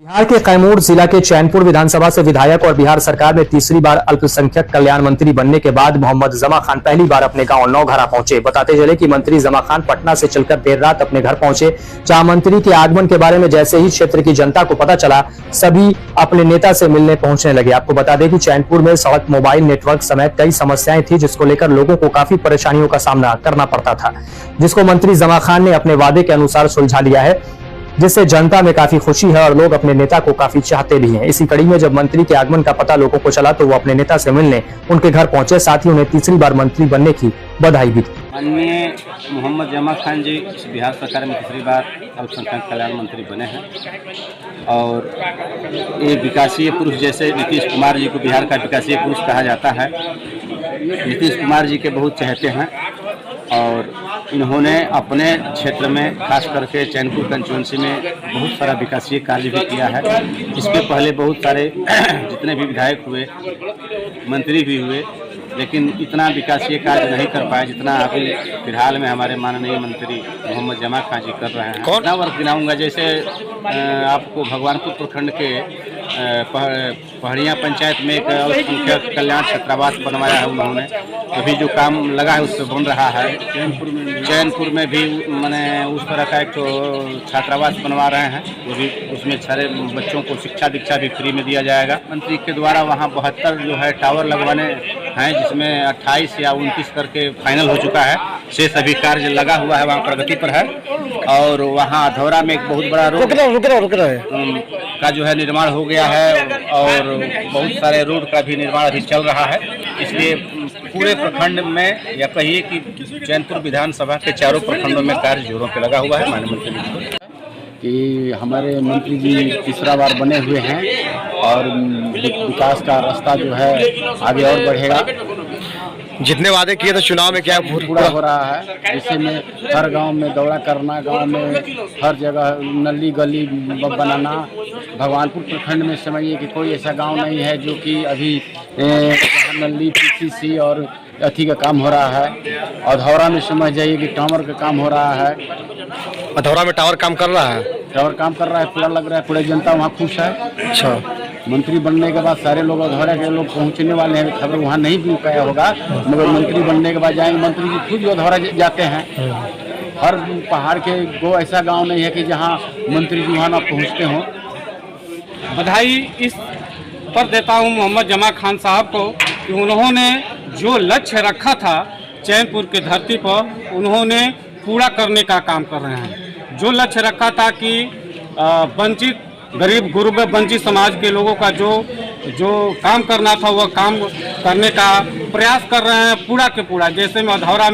बिहार के कैमूर जिला के चैनपुर विधानसभा से विधायक और बिहार सरकार में तीसरी बार अल्पसंख्यक कल्याण मंत्री बनने के बाद मोहम्मद जमा खान पहली बार अपने गांव नौघरा पहुंचे। बताते चले कि मंत्री जमा खान पटना से चलकर देर रात अपने घर पहुंचे, जहां मंत्री के आगमन के बारे में जैसे ही क्षेत्र की जनता को पता चला, सभी अपने नेता से मिलने पहुंचने लगे। आपको बता दें कि चैनपुर में सड़क, मोबाइल नेटवर्क समेत कई समस्याएं थी, जिसको लेकर लोगों को काफी परेशानियों का सामना करना पड़ता था, जिसको मंत्री जमा खान ने अपने वादे के अनुसार सुलझा लिया है, जिससे जनता में काफी खुशी है और लोग अपने नेता को काफी चाहते भी हैं। इसी कड़ी में जब मंत्री के आगमन का पता लोगों को चला तो वो अपने नेता से मिलने उनके घर पहुंचे, साथ ही उन्हें तीसरी बार मंत्री बनने की बधाई भी दी। माननीय मोहम्मद जमा खान जी बिहार सरकार में तीसरी बार अल्पसंख्यक कल्याण मंत्री बने हैं और ये विकासीय पुरुष, जैसे नीतीश कुमार जी को बिहार का विकासीय पुरुष कहा जाता है, नीतीश कुमार जी के बहुत चाहते हैं और इन्होंने अपने क्षेत्र में खास करके चैनपुर कंस्टिट्यूंसी में बहुत सारा विकासीय कार्य भी किया है। इसके पहले बहुत सारे जितने भी विधायक हुए, मंत्री भी हुए, लेकिन इतना विकासीय कार्य नहीं कर पाए जितना अभी फिलहाल में हमारे माननीय मंत्री मोहम्मद जमा खान जी कर रहे हैं। कितना वर्क गिनाऊंगा, जैसे आपको भगवानपुर प्रखंड के पहाड़ियाँ पंचायत में एक अल्पसंख्यक कल्याण छात्रावास बनवाया है उन्होंने, अभी जो काम लगा है उस पर बन रहा है। चैनपुर में भी मैंने उस तरह का एक तो छात्रावास बनवा रहे हैं, वो भी उसमें सारे बच्चों को शिक्षा दीक्षा भी फ्री में दिया जाएगा। मंत्री के द्वारा वहाँ 72 जो है टावर लगवाने हैं, जिसमें 28 या 29 करके फाइनल हो चुका है, शेष सभी कार्य लगा हुआ है, वहाँ प्रगति पर है। और वहाँ अधौरा में एक बहुत बड़ा रोड का जो है निर्माण हो गया है और बहुत सारे रोड का भी निर्माण अभी चल रहा है। इसलिए पूरे प्रखंड में या कहिए कि चैनपुर विधानसभा के चारों प्रखंडों में कार्य जोरों पे लगा हुआ है। माननीय मंत्री कि हमारे मंत्री जी तीसरा बार बने हुए हैं और विकास का रास्ता जो है आगे और बढ़ेगा। जितने वादे किए थे चुनाव में क्या पूरा हो रहा है। इसी में हर गांव में दौरा करना, गांव में हर जगह नली गली बनाना। भगवानपुर प्रखंड में समझिए कि कोई ऐसा गांव नहीं है जो कि अभी नली, पीसीसी और अथी का काम हो रहा है। अधौरा में समझ जाइए कि टावर का काम हो रहा है। अधौरा में टावर काम कर रहा है, टावर काम कर रहा है, पूरा लग रहा है, पूरी जनता वहाँ खुश है। अच्छा, मंत्री बनने के बाद सारे लोग अधौरा के लोग पहुँचने वाले हैं। खबर वहाँ नहीं भी पाया होगा, मगर मंत्री बनने के बाद जाएंगे। मंत्री जी खुद अधौरा जाते हैं। हर पहाड़ के को ऐसा गांव नहीं है कि जहां मंत्री जी वहाँ ना पहुँचते हों। बधाई इस पर देता हूं मोहम्मद जमा खान साहब को कि उन्होंने जो लक्ष्य रखा था चैनपुर के धरती पर, उन्होंने पूरा करने का काम कर रहे हैं। जो लक्ष्य रखा था कि वंचित, गरीब, गुरबा, वंचित समाज के लोगों का जो काम करना था वह काम करने का प्रयास कर रहे हैं पूरा के पूरा। जैसे में अधौरा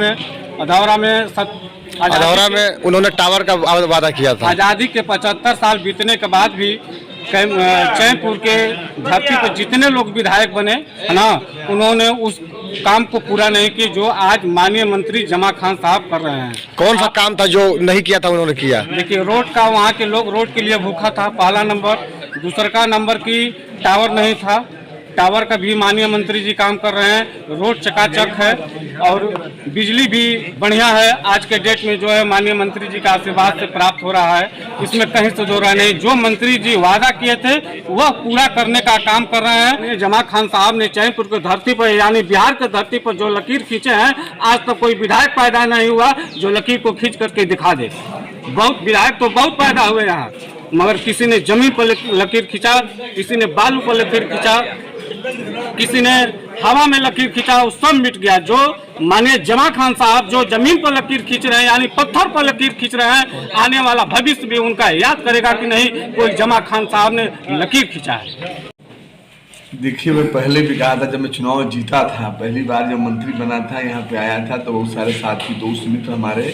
में उन्होंने टावर का वादा किया था। आज़ादी के 75 साल बीतने के बाद भी चैनपुर के धरती पर जितने लोग विधायक बने है ना, उन्होंने उस काम को पूरा नहीं किया जो आज माननीय मंत्री जमा खान साहब कर रहे हैं। कौन सा काम था जो नहीं किया था उन्होंने किया? देखिए, रोड का, वहाँ के लोग रोड के लिए भूखा था, पहला नंबर। दूसरा नंबर की टावर नहीं था, टावर का भी माननीय मंत्री जी काम कर रहे हैं। रोड चकाचक है और बिजली भी बढ़िया है। आज के डेट में जो है माननीय मंत्री जी का आशीर्वाद से प्राप्त हो रहा है, इसमें कहीं से दो रहा नहीं। जो मंत्री जी वादा किए थे वह पूरा करने का काम कर रहे हैं। जमा खान साहब ने चैनपुर की धरती पर यानी बिहार की धरती पर जो लकीर खींचे हैं, आज तक कोई विधायक पैदा नहीं हुआ जो लकीर को खींच करके दिखा दे। बहुत विधायक तो बहुत पैदा हुए यहाँ, मगर किसी ने जमीन पर लकीर खींचा, किसी ने बालू पर लकीर खींचा, किसी ने हवा में लकीर खींचा, वो सब मिट गया। जो माननीय जमा खान साहब जो जमीन पर लकीर खींच रहे हैं, यानी पत्थर पर लकीर खींच रहे हैं, आने वाला भविष्य भी उनका याद करेगा कि नहीं, कोई जमा खान साहब ने लकीर खींचा है। देखिए, मैं पहले भी कहा था, जब मैं चुनाव जीता था, पहली बार जब मंत्री बना था, यहाँ पे आया था, तो बहुत सारे साथी, दोस्त, मित्र हमारे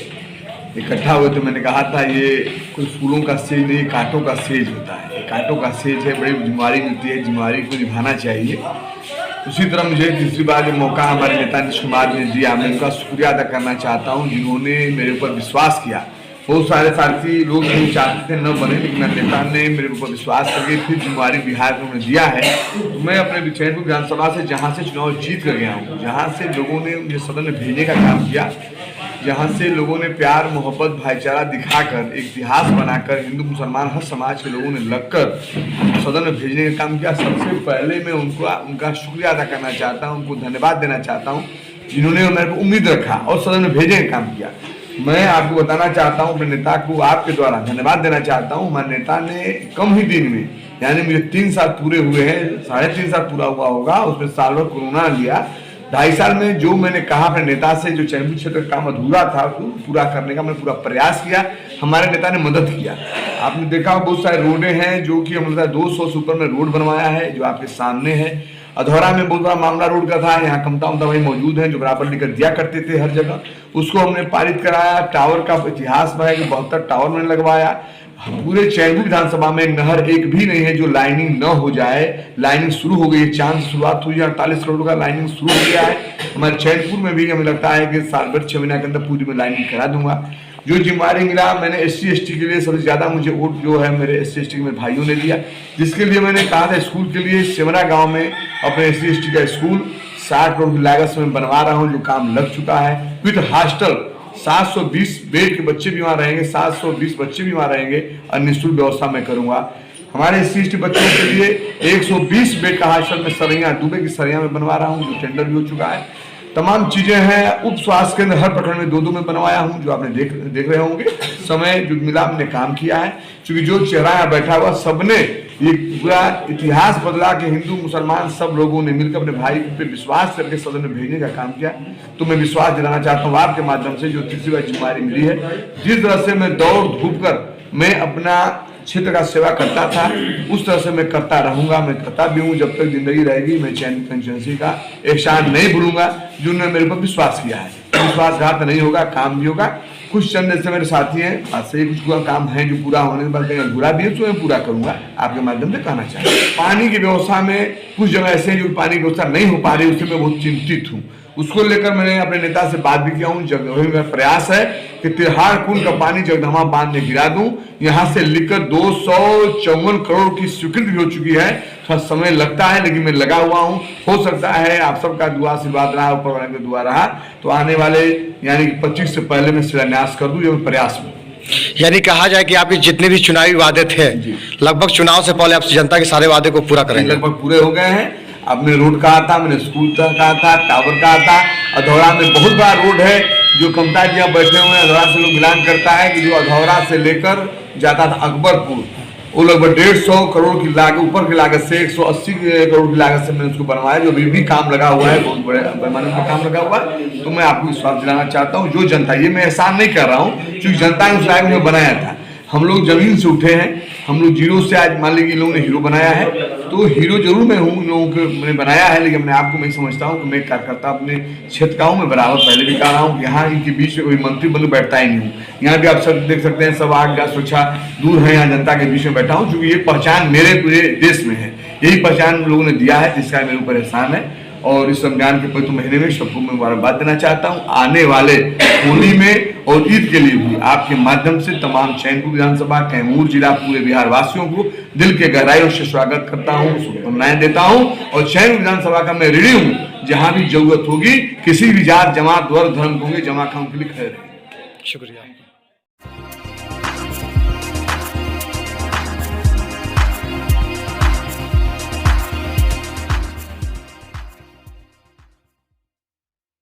इकट्ठा हुए थे। मैंने कहा था ये कोई फूलों का सेज नहीं, कांटों का सेज होता है। ये कांटों का सेज है, बड़ी जिम्मेदारी मिलती है, जिम्मेदारी को निभाना चाहिए। उसी तरह मुझे तीसरी बार जो मौका हमारे नेता नीतीश कुमार ने दिया, मैं उनका शुक्रिया अदा करना चाहता हूँ, जिन्होंने मेरे ऊपर विश्वास किया। बहुत सारे साथी लोग नहीं चाहते थे न बने, लेकिन नेता ने मेरे ऊपर विश्वास करके फिर जिम्मेदारी बिहार को उन्होंने दिया है। तो मैं अपने चैनपुर विधानसभा से, जहाँ से चुनाव जीत कर गया हूँ, जहाँ से लोगों ने मुझे सदन में भेजने का काम किया, जहाँ से लोगों ने प्यार मोहब्बत भाईचारा दिखाकर एक इतिहास बनाकर हिंदू मुसलमान हर समाज के लोगों ने लगकर सदन में भेजने का काम किया। सबसे पहले मैं उनका शुक्रिया अदा करना चाहता हूँ, उनको धन्यवाद देना चाहता हूँ जिन्होंने मेरे को उम्मीद रखा और सदन में भेजने का काम किया। मैं आपको बताना चाहता हूँ, अपने नेता को आपके द्वारा धन्यवाद देना चाहता हूँ। हमारे नेता ने कम ही दिन में, यानी मुझे 3 साल पूरे हुए हैं, 3.5 साल पूरा हुआ होगा, उसमें साल भर कोरोना लिया। 2.5 साल में जो मैंने कहा अपने नेता से, जो चैनपुर क्षेत्र का काम अधूरा था उसको पूरा करने का मैंने पूरा प्रयास किया। हमारे नेता ने मदद किया। आपने देखा बहुत सारे रोडें हैं जो कि हम 200 से ऊपर में रोड बनवाया है, जो आपके सामने है। अधौरा में बहुत बड़ा मामला रोड का था, यहाँ कमता उमता वही मौजूद है जो बराबर लेकर दिया करते थे हर जगह, उसको हमने पारित कराया। टावर का इतिहास में है कि 72 टावर मैंने लगवाया। पूरे चैनपुर विधानसभा में नहर एक भी नहीं है जो लाइनिंग न हो जाए। लाइनिंग शुरू हो गई है, चांद से शुरुआत हुई है, 48 करोड़ का लाइनिंग शुरू हो गया है। हमारे चैनपुर में भी हमें लगता है कि साल भर 6 महीने के अंदर पूरी में लाइनिंग करा दूंगा। जो जिम्मेवारी मिला, मैंने SC/ST के लिए सबसे ज्यादा मुझे वोट जो है मेरे SC/ST के मेरे भाइयों ने दिया, जिसके लिए मैंने कहा था स्कूल के लिए सेमरा गांव में अपने SC/ST का स्कूल 60 करोड़ की लागत से मैं बनवा रहा हूं, जो काम लग चुका है। विद हॉस्टल 720 बेड के बच्चे भी वहाँ रहेंगे, 720 बच्चे भी वहाँ रहेंगे और निःशुल्क व्यवस्था मैं करूंगा। हमारे SC/ST बच्चों के लिए 120 बेड का हॉस्टल में सरैया दुबे की सरैया में बनवा रहा हूँ, जो टेंडर भी हो चुका है। तमाम चीजें हैं। उप स्वास्थ्य केंद्र हर प्रखंड में 2-2 में बनवाया हूं, जो आपने देख रहे होंगे। समय जो मिला हमने काम किया है, क्योंकि जो चेहरा यहाँ बैठा हुआ सबने ये पूरा इतिहास बदला कि हिंदू मुसलमान सब लोगों ने मिलकर अपने भाई पे विश्वास करके सदन में भेजने का काम किया। तो मैं विश्वास दिलाना चाहता हूँ आपके माध्यम से, जो तीसरी बार जिम्मेदारी मिली है, जिस तरह से मैं दौड़ धूप कर मैं अपना क्षेत्र का सेवा करता था, उस तरह से मैं करता रहूंगा। मैं करता भी हूँ, जब तक जिंदगी रहेगी। मैं चैन कंस्टिट्यूंसी का एहसान नहीं भूलूंगा जिन्होंने मेरे पर विश्वास किया है। विश्वासघात नहीं होगा, काम भी होगा। कुछ चंद ऐसे मेरे साथी हैं, आज से कुछ काम है जो पूरा होने के बाद अधूरा भी है, तो मैं पूरा करूंगा। आपके माध्यम से कहना चाहता हूँ, पानी की व्यवस्था में कुछ जगह ऐसे हैं जो पानी की व्यवस्था नहीं हो पा रही, उससे मैं बहुत चिंतित हूँ। उसको लेकर मैंने अपने नेता से बात भी किया हूँ। जगह मेरा प्रयास है कि तिरहाड़ कुंड का पानी जगदम्बा बांध में गिरा दूं। यहाँ से लेकर 254 करोड़ की स्वीकृति भी हो चुकी है। थोड़ा समय लगता है, लेकिन मैं लगा हुआ हूँ। हो सकता है आप सबका दुआ आशीर्वाद रहा, ऊपर वाले का दुआ रहा, तो आने वाले यानी कि 25 से पहले मैं शिलान्यास कर दूं। ये प्रयास में, यानी कहा जाए कि आपके जितने भी चुनावी वादे थे, लगभग चुनाव से पहले आप जनता के सारे वादे को पूरा करेंगे। लगभग पूरे हो गए हैं। आपने रोड कहा था, मैंने स्कूल कहा था, टावर कहा था। अधौरा में बहुत बड़ा रोड है, जो कमता जी यहाँ बैठे हुए हैं, अधौरा से लोग मिलान करता है कि जो अधौरा से लेकर जाता था अकबरपुर, वो लगभग 150 करोड़ की लागत, ऊपर की लागत से 180 करोड़ की लागत से मैंने उसको बनवाया, जो अभी भी काम लगा हुआ है, बहुत बड़े पैमाने पर काम लगा हुआ है। तो मैं आपको विश्वास दिलाना चाहता हूँ, जो जनता, ये मैं एहसान नहीं कर रहा हूँ, क्योंकि जनता ने उस लायक मुझे बनाया था। हम लोग जमीन से उठे हैं, हम लोग जीरो से आज मान लीजिए लोगों ने हीरो बनाया है, तो हीरो जरूर मैं हूँ, लोगों को मैंने बनाया है, लेकिन मैं आपको मैं समझता हूँ कि मैं कार्यकर्ता अपने क्षेत्र का हूँ। मैं बराबर पहले भी कह रहा हूँ, यहाँ इनके बीच में कोई मंत्री बंधु बैठता ही नहीं हूँ। यहाँ भी आप सब देख सकते हैं, सब आग गैस सुरक्षा दूर है, यहाँ जनता के बीच में बैठा हूँ, क्योंकि ये पहचान मेरे पूरे देश में है। यही पहचान लोगों ने दिया है, जिसका मेरे ऊपर एहसान है। और इस रमजान के पवित्र महीने में सबको मैं मुबारकबाद देना चाहता हूँ। आने वाले होली में और ईद के लिए भी आपके माध्यम से तमाम चैनपुर विधानसभा, कैमूर जिला, पूरे बिहार वासियों को दिल के गहराइयों से स्वागत करता हूँ, शुभकामनाएं देता हूँ। और चैनपुर विधानसभा का मैं रेडी हूँ, जहाँ भी जरूरत होगी, किसी भी जात जमात वर्ग धर्म होंगे, जमा खां के लिए खड़े रहेंगे। शुक्रिया।